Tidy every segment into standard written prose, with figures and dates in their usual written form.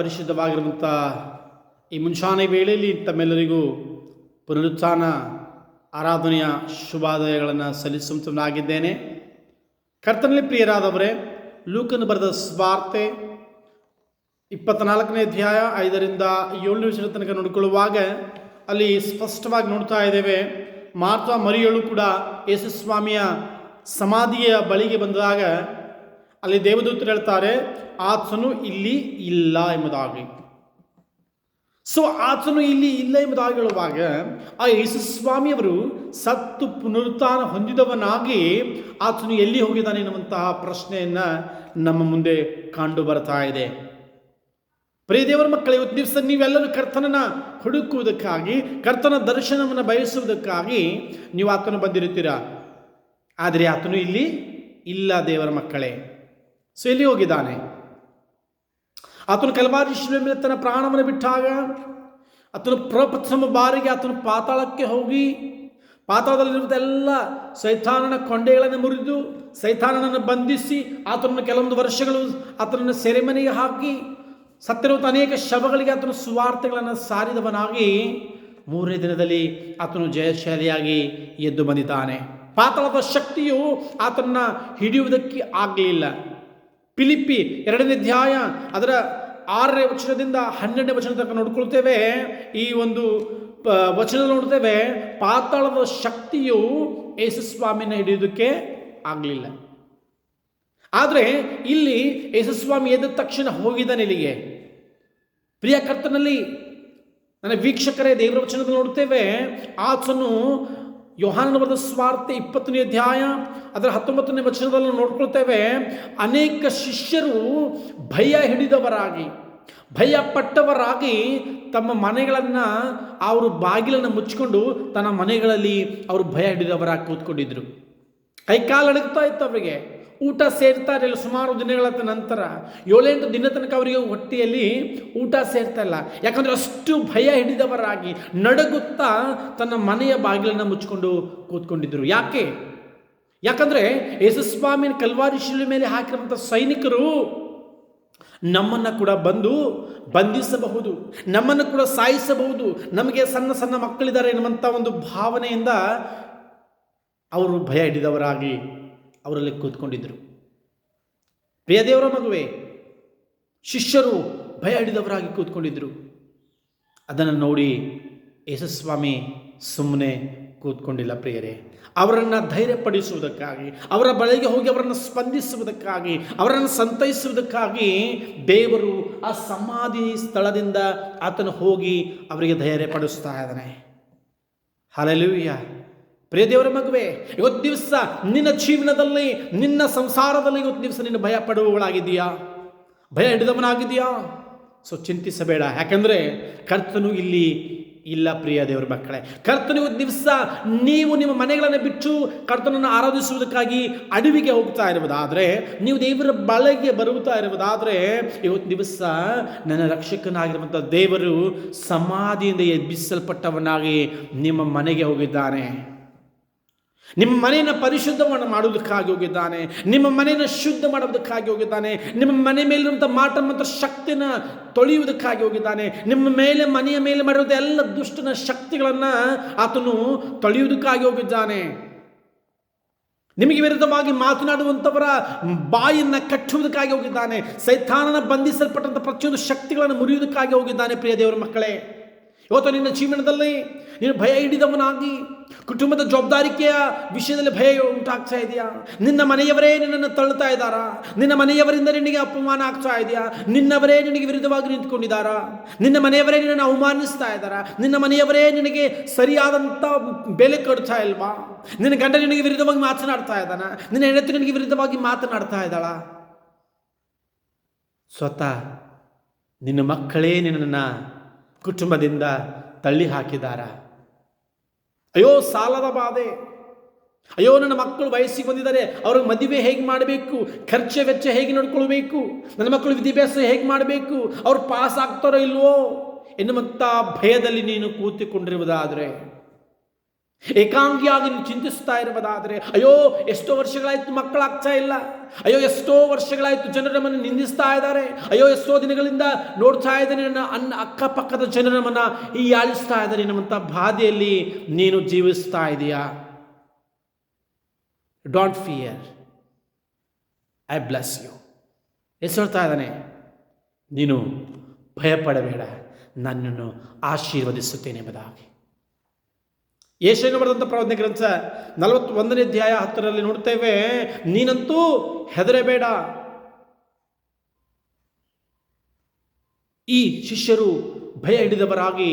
ಪರಿಶುದ್ಧವಾಗಿರುವಂಥ ಈ ಮುಂಚಾನೆ ವೇಳೆಯಲ್ಲಿ ತಮ್ಮೆಲ್ಲರಿಗೂ ಪುನರುತ್ಥಾನ ಆರಾಧನೆಯ ಶುಭಾದಯಗಳನ್ನು ಸಲ್ಲಿಸುವಂತನಾಗಿದ್ದೇನೆ. ಕರ್ತನಲ್ಲಿ ಪ್ರಿಯರಾದವರೇ, ಲೂಕನು ಬರೆದ ಸ್ವಾರ್ತೆ 24ನೇ ಅಧ್ಯಾಯ 5ರಿಂದ 7ನೇ ವಚನ ತನಕ ನೋಡಿಕೊಳ್ಳುವಾಗ ಅಲ್ಲಿ ಸ್ಪಷ್ಟವಾಗಿ ನೋಡ್ತಾ ಇದ್ದೇವೆ. ಮಾರ್ತಾ ಮರಿಯಳು ಕೂಡ ಯೇಸುಸ್ವಾಮಿಯ ಸಮಾಧಿಯ ಬಳಿಗೆ ಬಂದಾಗ ಅಲ್ಲಿ ದೇವದೂತರು ಹೇಳ್ತಾರೆ, ಆತನು ಇಲ್ಲಿ ಇಲ್ಲ ಎಂಬುದಾಗಿ. ಸೊ ಆತನು ಇಲ್ಲಿ ಇಲ್ಲ ಎಂಬುದಾಗಿ ಹೇಳುವಾಗ ಆ ಯೇಸುಸ್ವಾಮಿಯವರು ಸತ್ತು ಪುನರುತ್ಥಾನ ಹೊಂದಿದವನಾಗಿ ಆತನು ಎಲ್ಲಿ ಹೋಗಿದ್ದಾನೆ ಎನ್ನುವಂತಹ ಪ್ರಶ್ನೆಯನ್ನು ನಮ್ಮ ಮುಂದೆ ಕಂಡು ಬರ್ತಾ ಇದೆ. ಪ್ರಿಯ ದೇವರ ಮಕ್ಕಳೇ, ಇವತ್ತು ದಿವಸ ನೀವೆಲ್ಲರೂ ಕರ್ತನನ್ನು ಹುಡುಕುವುದಕ್ಕಾಗಿ, ಕರ್ತನ ದರ್ಶನವನ್ನು ಬಯಸುವುದಕ್ಕಾಗಿ ನೀವು ಆತನು ಬಂದಿರುತ್ತೀರಾ. ಆದರೆ ಆತನು ಇಲ್ಲಿ ಇಲ್ಲ ದೇವರ ಮಕ್ಕಳೇ. ಸೊ ಎಲ್ಲಿ ಹೋಗಿದ್ದಾನೆ? ಆತನು ಕಲ್ವಾರಿ ಶಿಲುಬೆ ಮೇಲೆ ತನ್ನ ಪ್ರಾಣವನ್ನು ಬಿಟ್ಟಾಗ ಆತನು ಪ್ರಪ್ರಥಮ ಬಾರಿಗೆ ಆತನು ಪಾತಾಳಕ್ಕೆ ಹೋಗಿ ಪಾತಾಳದಲ್ಲಿರುವಂಥ ಎಲ್ಲ ಸೈತಾನನ ಕೊಂಡೆಗಳನ್ನು ಮುರಿದು ಸೈತಾನನನ್ನು ಬಂಧಿಸಿ ಆತನನ್ನು ಕೆಲವೊಂದು ವರ್ಷಗಳು ಆತನನ್ನು ಸೆರೆಮನೆಗೆ ಹಾಕಿ ಸತ್ತಿರುವಂಥ ಅನೇಕ ಶವಗಳಿಗೆ ಆತನು ಸುವಾರ್ತೆಗಳನ್ನು ಸಾರಿದವನಾಗಿ 3ನೇ ದಿನದಲ್ಲಿ ಆತನು ಜಯಶಾಲಿಯಾಗಿ ಎದ್ದು ಬಂದಿದ್ದಾನೆ. ಪಾತಾಳದ ಶಕ್ತಿಯು ಆತನನ್ನು ಹಿಡಿಯುವುದಕ್ಕೆ ಆಗಲಿಲ್ಲ. ಫಿಲಿಪ್ಪಿ 2ನೇ ಅಧ್ಯಾಯ ಅದರ 6ನೇ ವಚನದಿಂದ 12ನೇ ವಚನ ತನಕ ನೋಡ್ಕೊಳ್ತೇವೆ. ಈ ಒಂದು ವಚನದಲ್ಲಿ ನೋಡ್ತೇವೆ, ಪಾತಾಳದ ಶಕ್ತಿಯು ಯೇಸುಸ್ವಾಮಿನ ಹಿಡಿಯೋದಕ್ಕೆ ಆಗಲಿಲ್ಲ. ಆದರೆ ಇಲ್ಲಿ ಯೇಸುಸ್ವಾಮಿ ಎದ್ದ ತಕ್ಷಣ ಹೋಗಿದ್ದಾನೆ ಇಲ್ಲಿಗೆ. ಪ್ರಿಯ ಕರ್ತನಲ್ಲಿ ನನ್ನ ವೀಕ್ಷಕರೇ, ದೇವರ ವಚನದಲ್ಲಿ ನೋಡ್ತೇವೆ, ಆತನು ಯೋಹಾನನ ಬರೆದ ಸ್ವಾರ್ತೆ 20ನೇ ಅಧ್ಯಾಯ ಅದರ 19ನೇ ವಚನದಲ್ಲಿ ನೋಡ್ಕೊಳ್ತೇವೆ, ಅನೇಕ ಶಿಷ್ಯರು ಭಯ ಹಿಡಿದವರಾಗಿ ಭಯಪಟ್ಟವರಾಗಿ ತಮ್ಮ ಮನೆಗಳನ್ನು ಅವರು ಬಾಗಿಲನ್ನು ಮುಚ್ಚಿಕೊಂಡು ತನ್ನ ಮನೆಗಳಲ್ಲಿ ಅವರು ಭಯ ಹಿಡಿದವರಾಗಿ ಕೂತ್ಕೊಂಡಿದ್ರು. ಕೈಕಾಲು ಅಡಗ್ತಾ ಇತ್ತು ಅವರಿಗೆ. ಊಟ ಸೇರ್ತಾ ಇರಲಿಲ್ಲ. ಸುಮಾರು ದಿನಗಳ ನಂತರ 7-8 ದಿನ ತನಕ ಅವರಿಗೆ ಹೊಟ್ಟೆಯಲ್ಲಿ ಊಟ ಸೇರ್ತಾ ಇಲ್ಲ. ಯಾಕಂದರೆ ಅಷ್ಟು ಭಯ ಹಿಡಿದವರಾಗಿ ನಡಗುತ್ತಾ ತನ್ನ ಮನೆಯ ಬಾಗಿಲನ್ನು ಮುಚ್ಚಿಕೊಂಡು ಕೂತ್ಕೊಂಡಿದ್ರು. ಯಾಕಂದರೆ ಯೇಸುಸ್ವಾಮಿನ ಕಲ್ವಾರಿ ಶಿಲುಬೆ ಮೇಲೆ ಹಾಕಿರುವಂಥ ಸೈನಿಕರು ನಮ್ಮನ್ನು ಕೂಡ ಬಂದು ಬಂಧಿಸಬಹುದು, ನಮ್ಮನ್ನು ಕೂಡ ಸಾಯಿಸಬಹುದು, ನಮಗೆ ಸಣ್ಣ ಸಣ್ಣ ಮಕ್ಕಳಿದ್ದಾರೆ ಎನ್ನುವಂಥ ಒಂದು ಭಾವನೆಯಿಂದ ಅವರು ಭಯ ಹಿಡಿದವರಾಗಿ ಅವರಲ್ಲಿ ಕೂತ್ಕೊಂಡಿದ್ದರು. ಪ್ರಿಯ ದೇವರ ಮಗುವೆ, ಶಿಷ್ಯರು ಭಯ ಹಿಡಿದವರಾಗಿ ಕೂತ್ಕೊಂಡಿದ್ದರು. ಅದನ್ನು ನೋಡಿ ಯೇಸುಸ್ವಾಮಿ ಸುಮ್ಮನೆ ಕೂತ್ಕೊಂಡಿಲ್ಲ. ಪ್ರಿಯರೇ, ಅವರನ್ನು ಧೈರ್ಯಪಡಿಸುವುದಕ್ಕಾಗಿ, ಅವರ ಬಳಿಗೆ ಹೋಗಿ ಅವರನ್ನು ಸ್ಪಂದಿಸುವುದಕ್ಕಾಗಿ, ಅವರನ್ನು ಸಂತೈಸುವುದಕ್ಕಾಗಿ ದೇವರು ಆ ಸಮಾಧಿ ಸ್ಥಳದಿಂದ ಆತನು ಹೋಗಿ ಅವರಿಗೆ ಧೈರ್ಯಪಡಿಸ್ತಾ ಇದ್ದಾನೆ. ಹಲ್ಲೆಲೂಯಾ. ಪ್ರಿಯ ದೇವರ ಮಗುವೆ, ಇವತ್ತು ದಿವಸ ನಿನ್ನ ಜೀವನದಲ್ಲಿ, ನಿನ್ನ ಸಂಸಾರದಲ್ಲಿ ಇವತ್ತು ದಿವಸ ನೀನು ಭಯ ಪಡುವವಳಾಗಿದೆಯಾ? ಭಯ ಹಿಡಿದವನಾಗಿದೆಯಾ? ಸೊ ಚಿಂತಿಸಬೇಡ. ಯಾಕಂದರೆ ಕರ್ತನು ಇಲ್ಲಿ ಇಲ್ಲ. ಪ್ರಿಯ ದೇವರ ಮಕ್ಕಳೇ, ಕರ್ತನು ಇವತ್ತು ದಿವಸ ನೀವು ನಿಮ್ಮ ಮನೆಗಳನ್ನು ಬಿಟ್ಟು ಕರ್ತನನ್ನು ಆರಾಧಿಸುವುದಕ್ಕಾಗಿ ಅಡವಿಗೆ ಹೋಗ್ತಾ ಇರುವುದಾದರೆ, ನೀವು ದೇವರ ಬಳಿಗೆ ಬರುತ್ತಾ ಇರುವುದಾದರೆ, ಇವತ್ತು ದಿವಸ ನನ್ನ ರಕ್ಷಕನಾಗಿರುವಂಥ ದೇವರು ಸಮಾಧಿಯಿಂದ ಎಬ್ಬಿಸಲ್ಪಟ್ಟವನಾಗಿ ನಿಮ್ಮ ಮನೆಗೆ ಹೋಗಿದ್ದಾನೆ. ನಿಮ್ಮ ಮನೆಯನ್ನು ಪರಿಶುದ್ಧವನ್ನು ಮಾಡುವುದಕ್ಕಾಗಿ ಹೋಗಿದ್ದಾನೆ. ನಿಮ್ಮ ಮನೆಯನ್ನು ಶುದ್ಧ ಮಾಡುವುದಕ್ಕಾಗಿ ಹೋಗಿದ್ದಾನೆ. ನಿಮ್ಮ ಮನೆ ಮೇಲಿರುವಂಥ ಮಾಟ ಮತ್ತು ಶಕ್ತಿನ ತೊಳೆಯುವುದಕ್ಕಾಗಿ ಹೋಗಿದ್ದಾನೆ. ನಿಮ್ಮ ಮೇಲೆ, ಮನೆಯ ಮೇಲೆ ಮಾಡಿರುವಂಥ ಎಲ್ಲ ದುಷ್ಟನ ಶಕ್ತಿಗಳನ್ನು ಆತನು ತೊಳೆಯುವುದಕ್ಕಾಗಿ ಹೋಗಿದ್ದಾನೆ. ನಿಮಗೆ ವಿರುದ್ಧವಾಗಿ ಮಾತನಾಡುವಂಥವರ ಬಾಯನ್ನು ಕಟ್ಟುವುದಕ್ಕಾಗಿ ಹೋಗಿದ್ದಾನೆ. ಸೈತಾನನ ಬಂಧಿಸಲ್ಪಟ್ಟಂಥ ಪ್ರತಿಯೊಂದು ಶಕ್ತಿಗಳನ್ನು ಮುರಿಯುವುದಕ್ಕಾಗಿ ಹೋಗಿದ್ದಾನೆ. ಪ್ರಿಯ ದೇವರ ಮಕ್ಕಳೇ, ಇವತ್ತು ನಿನ್ನ ಜೀವನದಲ್ಲಿ ನೀನು ಭಯ ಹಿಡಿದವನಾಗಿ ಕುಟುಂಬದ ಜವಾಬ್ದಾರಿಕೆಯ ವಿಷಯದಲ್ಲಿ ಭಯ ಉಂಟಾಗ್ತಾ ಇದೆಯಾ? ನಿನ್ನ ಮನೆಯವರೇ ನಿನ್ನನ್ನು ತಳ್ಳುತ್ತಾ ಇದ್ದಾರಾ? ನಿನ್ನ ಮನೆಯವರಿಂದ ನಿನಗೆ ಅಪಮಾನ ಆಗ್ತಾ ಇದೆಯಾ? ನಿನ್ನವರೇ ನಿನಗೆ ವಿರುದ್ಧವಾಗಿ ನಿಂತ್ಕೊಂಡಿದ್ದಾರಾ? ನಿನ್ನ ಮನೆಯವರೇ ನಿನ್ನನ್ನು ಅವಮಾನಿಸ್ತಾ ಇದ್ದಾರಾ? ನಿನ್ನ ಮನೆಯವರೇ ನಿನಗೆ ಸರಿಯಾದಂಥ ಬೆಲೆ ಕೊಡ್ತಾ ಇಲ್ವಾ? ನಿನ್ನ ಗಂಡ ನಿನಗೆ ವಿರುದ್ಧವಾಗಿ ಮಾತನಾಡ್ತಾ ಇದ್ದಾನ? ನಿನ್ನ ಹೆಂಡತಿ ನಿನಗೆ ವಿರುದ್ಧವಾಗಿ ಮಾತನಾಡ್ತಾ ಇದ್ದಾಳ? ಸ್ವತಃ ನಿನ್ನ ಮಕ್ಕಳೇ ನಿನ್ನನ್ನು ಕುಟುಂಬದಿಂದ ತಳ್ಳಿ ಹಾಕಿದಾರ. ಅಯ್ಯೋ ಸಾಲದ ಬಾಧೆ, ಅಯ್ಯೋ ನನ್ನ ಮಕ್ಕಳು ವಯಸ್ಸಿಗೆ ಬಂದಿದ್ದಾರೆ, ಅವ್ರಿಗೆ ಮದುವೆ ಹೇಗೆ ಮಾಡಬೇಕು, ಖರ್ಚು ವೆಚ್ಚ ಹೇಗೆ ನೋಡ್ಕೊಳ್ಬೇಕು, ನನ್ನ ಮಕ್ಕಳು ವಿದ್ಯಾಭ್ಯಾಸ ಹೇಗೆ ಮಾಡಬೇಕು, ಅವ್ರು ಪಾಸ್ ಆಗ್ತಾರೋ ಇಲ್ವೋ ಎನ್ನುವಂಥ ಭಯದಲ್ಲಿ ನೀನು ಕೂತಿಕೊಂಡಿರುವುದಾದರೆ ಏಕಾಂಗಿಯಾಗಿ ನೀವು ಚಿಂತಿಸ್ತಾ ಇರಬಹುದಾದರೆ, ಅಯ್ಯೋ ಎಷ್ಟೋ ವರ್ಷಗಳಾಯ್ತು ಮಕ್ಕಳಾಗ್ತಾ ಇಲ್ಲ, ಅಯ್ಯೋ ಎಷ್ಟೋ ವರ್ಷಗಳಾಯ್ತು ಜನರು ನಮ್ಮನ್ನು ನಿಂದಿಸ್ತಾ ಇದ್ದಾರೆ, ಅಯ್ಯೋ ಎಷ್ಟೋ ದಿನಗಳಿಂದ ನೋಡ್ತಾ ಇದ್ದೇನೆ ನನ್ನ ಅಕ್ಕಪಕ್ಕದ ಜನರು ನಮ್ಮನ್ನು ಹೀಯಾಳಿಸ್ತಾ ಇದ್ದಾರೆ ಎನ್ನುವಂಥ ಬಾಧೆಯಲ್ಲಿ ನೀನು ಜೀವಿಸ್ತಾ ಇದೆಯಾ? Don't fear, I bless you. ಹೇಳ್ತಾ ಇದ್ದಾನೆ, ನೀನು ಭಯಪಡಬೇಡ, ನನ್ನನ್ನು ಆಶೀರ್ವದಿಸುತ್ತೇನೆ ಎಂಬುದಾಗಿ. ಯೆಶಾಯನು ಬರೆದಂಥ ಪ್ರವಾದನೆ ಗ್ರಂಥ 41ನೇ ಅಧ್ಯಾಯ 10ರಲ್ಲಿ ನೋಡ್ತೇವೆ, ನೀನಂತೂ ಹೆದರಬೇಡ. ಈ ಶಿಷ್ಯರು ಭಯ ಹಿಡಿದವರಾಗಿ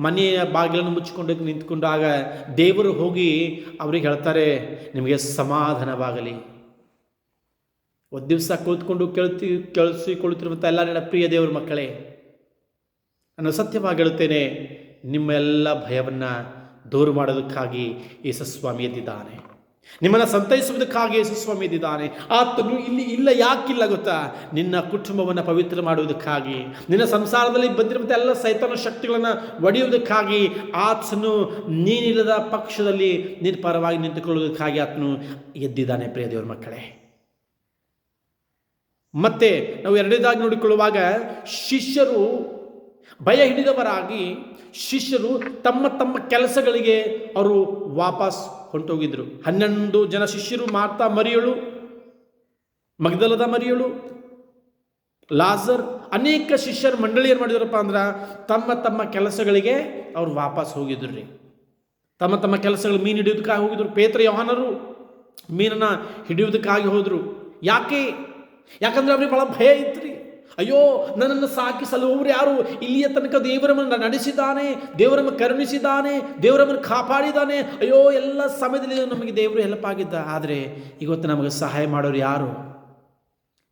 ಮನೆಯ ಬಾಗಿಲನ್ನು ಮುಚ್ಚಿಕೊಂಡು ನಿಂತ್ಕೊಂಡಾಗ ದೇವರು ಹೋಗಿ ಅವರಿಗೆ ಹೇಳ್ತಾರೆ, ನಿಮಗೆ ಸಮಾಧಾನವಾಗಲಿ. ಒಂದು ದಿವಸ ಕೂತ್ಕೊಂಡು ಕೇಳಿಸಿಕೊಳ್ಳುತ್ತಿರುವಂಥ ಎಲ್ಲ ನನ್ನ ಪ್ರಿಯ ದೇವರ ಮಕ್ಕಳೇ, ನಾನು ಸತ್ಯವಾಗಿ ಹೇಳುತ್ತೇನೆ, ನಿಮ್ಮ ಎಲ್ಲ ಭಯವನ್ನು ದೂರ ಮಾಡೋದಕ್ಕಾಗಿ ಯೇಸುಸ್ವಾಮಿ ಎದ್ದಿದ್ದಾನೆ. ನಿಮ್ಮನ್ನು ಸಂತೈಸುವುದಕ್ಕಾಗಿ ಯೇಸುಸ್ವಾಮಿ ಎದ್ದಿದ್ದಾನೆ. ಆತನು ಇಲ್ಲಿ ಇಲ್ಲ, ಯಾಕಿಲ್ಲ ಗೊತ್ತಾ? ನಿನ್ನ ಕುಟುಂಬವನ್ನು ಪವಿತ್ರ ಮಾಡುವುದಕ್ಕಾಗಿ, ನಿನ್ನ ಸಂಸಾರದಲ್ಲಿ ಬಂದಿರುವಂಥ ಎಲ್ಲ ಸೈತಾನ ಶಕ್ತಿಗಳನ್ನು ಒಡೆಯುವುದಕ್ಕಾಗಿ ಆತನು ನೀನಿಲ್ಲದ ಪಕ್ಷದಲ್ಲಿ ನಿನ್ನ ಪರವಾಗಿ ನಿಂತುಕೊಳ್ಳುವುದಕ್ಕಾಗಿ ಆತನು ಎದ್ದಿದ್ದಾನೆ. ಪ್ರಿಯ ದೇವರ ಮಕ್ಕಳೇ, ಮತ್ತೆ ನಾವು ಎರಡನೇದಾಗಿ ನೋಡಿಕೊಳ್ಳುವಾಗ ಶಿಷ್ಯರು ಭಯ ಹಿಡಿದವರಾಗಿ ಶಿಷ್ಯರು ತಮ್ಮ ತಮ್ಮ ಕೆಲಸಗಳಿಗೆ ಅವರು ವಾಪಸ್ ಹೊಂಟೋಗಿದ್ರು. 11 ಜನ ಶಿಷ್ಯರು, ಮಾರ್ತಾ ಮರಿಯಳು, ಮಗ್ದಲದ ಮರಿಯಳು, ಲಾಜರ್, ಅನೇಕ ಶಿಷ್ಯರ ಮಂಡಳಿ ಏನು ಮಾಡಿದ್ರಪ್ಪ ಅಂದ್ರೆ ತಮ್ಮ ತಮ್ಮ ಕೆಲಸಗಳಿಗೆ ಅವ್ರು ವಾಪಸ್ ಹೋಗಿದ್ರು ರೀ. ತಮ್ಮ ತಮ್ಮ ಕೆಲಸಗಳು, ಮೀನು ಹಿಡಿಯೋದಕ್ಕಾಗಿ ಹೋಗಿದ್ರು. ಪೇತ್ರ ಯೋಹಾನರು ಮೀನನ್ನು ಹಿಡಿಯೋದಕ್ಕಾಗಿ ಹೋದರು. ಯಾಕಂದ್ರೆ ಅವ್ರಿಗೆ ಭಾಳ ಭಯ ಇತ್ತು ರೀ. ಅಯ್ಯೋ, ನನ್ನನ್ನು ಸಾಕಿ ಸಲುವವರು ಯಾರು? ಇಲ್ಲಿಯ ತನಕ ದೇವರನ್ನು ನಡೆಸಿದ್ದಾನೆ, ದೇವರನ್ನು ಕರುಣಿಸಿದ್ದಾನೆ, ದೇವರನ್ನು ಕಾಪಾಡಿದ್ದಾನೆ. ಅಯ್ಯೋ, ಎಲ್ಲ ಸಮಯದಲ್ಲಿ ನಮಗೆ ದೇವರು ಹೆಲ್ಪ್ ಆಗಿದ್ದ. ಆದರೆ ಇವತ್ತು ನಮಗೆ ಸಹಾಯ ಮಾಡೋರು ಯಾರು?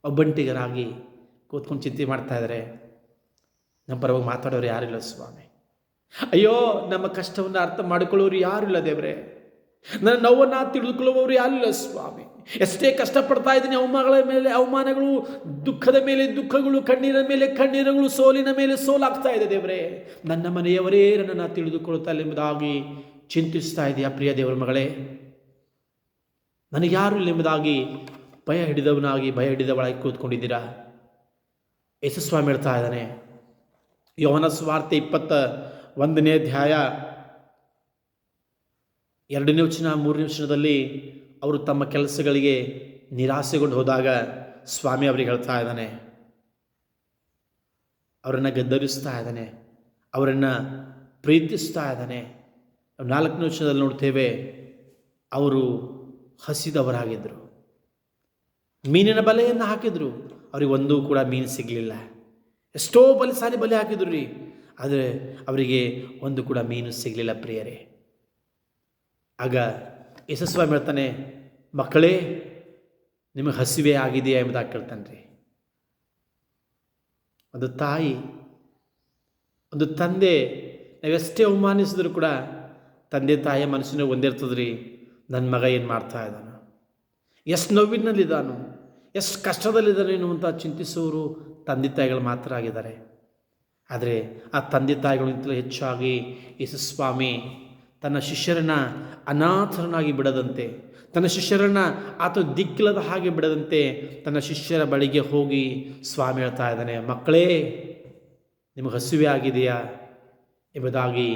ಒಬ್ಬಂಟಿಗರಾಗಿ ಕೂತ್ಕೊಂಡು ಚಿಂತೆ ಮಾಡ್ತಾ ಇದ್ದಾರೆ. ನಮ್ಮ ಪರವಾಗಿ ಮಾತಾಡೋರು ಯಾರಿಲ್ಲ ಸ್ವಾಮಿ. ಅಯ್ಯೋ, ನಮ್ಮ ಕಷ್ಟವನ್ನು ಅರ್ಥ ಮಾಡಿಕೊಳ್ಳೋರು ಯಾರಿಲ್ಲ ದೇವರೇ. ನನ್ನ ನೋವನ್ನು ತಿಳಿದುಕೊಳ್ಳುವವರು ಯಾರಿಲ್ಲ ಸ್ವಾಮಿ. ಎಷ್ಟೇ ಕಷ್ಟಪಡ್ತಾ ಇದ್ದೀನಿ, ಅವಮಾನಗಳ ಮೇಲೆ ಅವಮಾನಗಳು, ದುಃಖದ ಮೇಲೆ ದುಃಖಗಳು, ಕಣ್ಣೀರ ಮೇಲೆ ಕಣ್ಣೀರುಗಳು, ಸೋಲಿನ ಮೇಲೆ ಸೋಲಾಗ್ತಾ ಇದೆ ದೇವರೇ. ನನ್ನ ಮನೆಯವರೇ ನನ್ನನ್ನು ತಿಳಿದುಕೊಳ್ಳುತ್ತಾ ಎಂಬುದಾಗಿ ಚಿಂತಿಸ್ತಾ ಇದೆಯಾ ಪ್ರಿಯ ದೇವರ ಮಗಳೇ? ನನಗೆ ಯಾರು ಇಲ್ಲ ಎಂಬುದಾಗಿ ಭಯ ಹಿಡಿದವಳಾಗಿ ಕೂತ್ಕೊಂಡಿದ್ದೀರಾ? ಯೇಸುಸ್ವಾಮಿ ಹೇಳ್ತಾ ಇದ್ದಾನೆ, ಯೋಹನ ಸುವಾರ್ತೆ 21ನೇ ಅಧ್ಯಾಯ 2ನೇ ವಚನ 3ನೇ ವಚನದಲ್ಲಿ ಅವರು ತಮ್ಮ ಕೆಲಸಗಳಿಗೆ ನಿರಾಸೆಗೊಂಡು ಹೋದಾಗ ಸ್ವಾಮಿ ಅವರಿಗೆ ಹೇಳ್ತಾ ಇದ್ದಾನೆ, ಅವರನ್ನು ಗದ್ದರಿಸ್ತಾ ಇದ್ದಾನೆ, ಅವರನ್ನು ಪ್ರೀತಿಸ್ತಾ ಇದ್ದಾನೆ. 4ನೇ ವಚನದಲ್ಲಿ ನೋಡ್ತೇವೆ, ಅವರು ಹಸಿದವರಾಗಿದ್ದರು, ಮೀನಿನ ಬಲೆಯನ್ನು ಹಾಕಿದ್ರು, ಅವ್ರಿಗೆ ಒಂದೂ ಕೂಡ ಮೀನು ಸಿಗಲಿಲ್ಲ. ಎಷ್ಟೋ ಸಾರಿ ಬಲೆ ಹಾಕಿದ್ರು ರೀ, ಆದರೆ ಅವರಿಗೆ ಒಂದು ಕೂಡ ಮೀನು ಸಿಗಲಿಲ್ಲ ಪ್ರಿಯರೇ. ಆಗ ಯೇಸುಸ್ವಾಮಿ ಹೇಳ್ತಾನೆ, ಮಕ್ಕಳೇ, ನಿಮಗೆ ಹಸಿವೆ ಆಗಿದೆಯಾ ಎಂಬುದಾಗಿ ಕೇಳ್ತಾನೆ ರೀ. ಒಂದು ತಾಯಿ, ಒಂದು ತಂದೆ, ನಾವೆಷ್ಟೇ ಅವಮಾನಿಸಿದ್ರು ಕೂಡ ತಂದೆ ತಾಯಿಯ ಮನಸ್ಸಿನ ಒಂದಿರ್ತದ್ರಿ, ನನ್ನ ಮಗ ಏನು ಮಾಡ್ತಾ ಇದ್ದಾನು, ಎಷ್ಟು ನೋವಿನಲ್ಲಿದ್ದಾನು, ಎಷ್ಟು ಕಷ್ಟದಲ್ಲಿದ್ದಾನೆ ಎನ್ನುವಂಥ ಚಿಂತಿಸುವವರು ತಂದೆ ತಾಯಿಗಳು ಮಾತ್ರ ಆಗಿದ್ದಾರೆ. ಆದರೆ ಆ ತಂದೆ ತಾಯಿಗಳಿಗಿಂತಲೂ ಹೆಚ್ಚಾಗಿ ಯೇಸುಸ್ವಾಮಿ ತನ್ನ ಶಿಷ್ಯರನ್ನು ಅನಾಥರನ್ನಾಗಿ ಬಿಡದಂತೆ, ತನ್ನ ಶಿಷ್ಯರನ್ನು ಆತ ದಿಕ್ಕಿಲ್ಲದ ಹಾಗೆ ಬಿಡದಂತೆ ತನ್ನ ಶಿಷ್ಯರ ಬಳಿಗೆ ಹೋಗಿ ಸ್ವಾಮಿ ಹೇಳ್ತಾ ಇದ್ದಾನೆ, ಮಕ್ಕಳೇ, ನಿಮಗೆ ಹಸಿವೆ ಆಗಿದೆಯಾ ಎಂಬುದಾಗಿ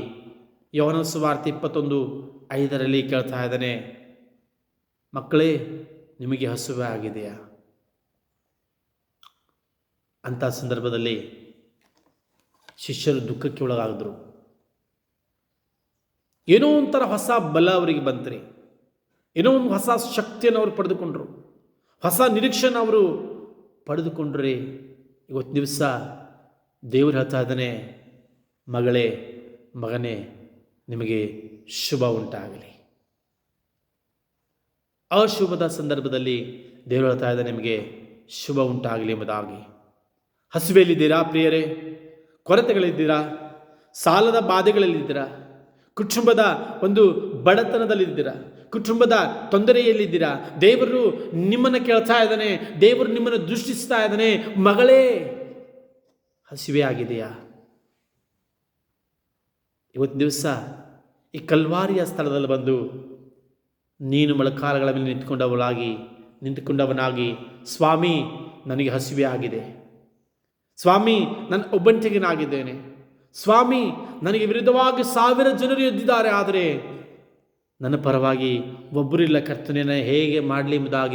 ಯೋಹನ ಸುವಾರ್ತೆ 21:5 ಕೇಳ್ತಾ ಇದ್ದಾನೆ. ಮಕ್ಕಳೇ, ನಿಮಗೆ ಹಸಿವೆ ಆಗಿದೆಯಾ? ಅಂಥ ಸಂದರ್ಭದಲ್ಲಿ ಶಿಷ್ಯರು ದುಃಖಕ್ಕೆ ಒಳಗಾಗಿದ್ರು. ಏನೋ ಒಂಥರ ಹೊಸ ಬಲ ಅವರಿಗೆ ಬಂತ್ರಿ, ಏನೋ ಒಂದು ಹೊಸ ಶಕ್ತಿಯನ್ನು ಅವರು ಪಡೆದುಕೊಂಡ್ರು, ಹೊಸ ನಿರೀಕ್ಷೆಯನ್ನು ಅವರು ಪಡೆದುಕೊಂಡ್ರಿ. ಇವತ್ತು ದಿವಸ ದೇವರು ಹೇಳ್ತಾ ಇದ್ದಾನೆ, ಮಗಳೇ, ಮಗನೇ, ನಿಮಗೆ ಶುಭ ಉಂಟಾಗಲಿ. ಅಶುಭದ ಸಂದರ್ಭದಲ್ಲಿ ದೇವರು ಹೇಳ್ತಾ ಇದ್ದಾನೆ, ನಿಮಗೆ ಶುಭ ಉಂಟಾಗಲಿ ಎಂಬುದಾಗಿ. ಹಸಿವೆಯಲ್ಲಿದ್ದೀರಾ ಪ್ರಿಯರೇ? ಕೊರತೆಗಳಿದ್ದೀರಾ? ಸಾಲದ ಬಾಧೆಗಳಲ್ಲಿದ್ದೀರಾ? ಕುಟುಂಬದ ಒಂದು ಬಡತನದಲ್ಲಿದ್ದೀರಾ? ಕುಟುಂಬದ ತೊಂದರೆಯಲ್ಲಿದ್ದೀರಾ? ದೇವರು ನಿಮ್ಮನ್ನು ಕೇಳ್ತಾ ಇದ್ದಾನೆ, ದೇವರು ನಿಮ್ಮನ್ನು ದೃಷ್ಟಿಸ್ತಾ ಇದ್ದಾನೆ, ಮಗಳೇ, ಹಸಿವೆ ಆಗಿದೆಯಾ? ಇವತ್ತು ದಿವಸ ಈ ಕಲ್ವಾರಿಯ ಸ್ಥಳದಲ್ಲಿ ಬಂದು ನೀನು ಮೊಳಕಾಲುಗಳ ಮೇಲೆ ನಿಂತುಕೊಂಡವನಾಗಿ ಸ್ವಾಮಿ ನನಗೆ ಹಸಿವೆ ಆಗಿದೆ, ಸ್ವಾಮಿ ನಾನು ಒಬ್ಬಂಟಿಗನಾಗಿದ್ದೇನೆ, ಸ್ವಾಮಿ ನನಗೆ ವಿರುದ್ಧವಾಗಿ 1000 ಜನರು ಎದ್ದಿದ್ದಾರೆ, ಆದರೆ ನನ್ನ ಪರವಾಗಿ ಒಬ್ಬರಿಲ್ಲ ಕರ್ತನೆಯನ್ನು ಹೇಗೆ ಮಾಡಲಿ ಎಂಬುದಾಗಿ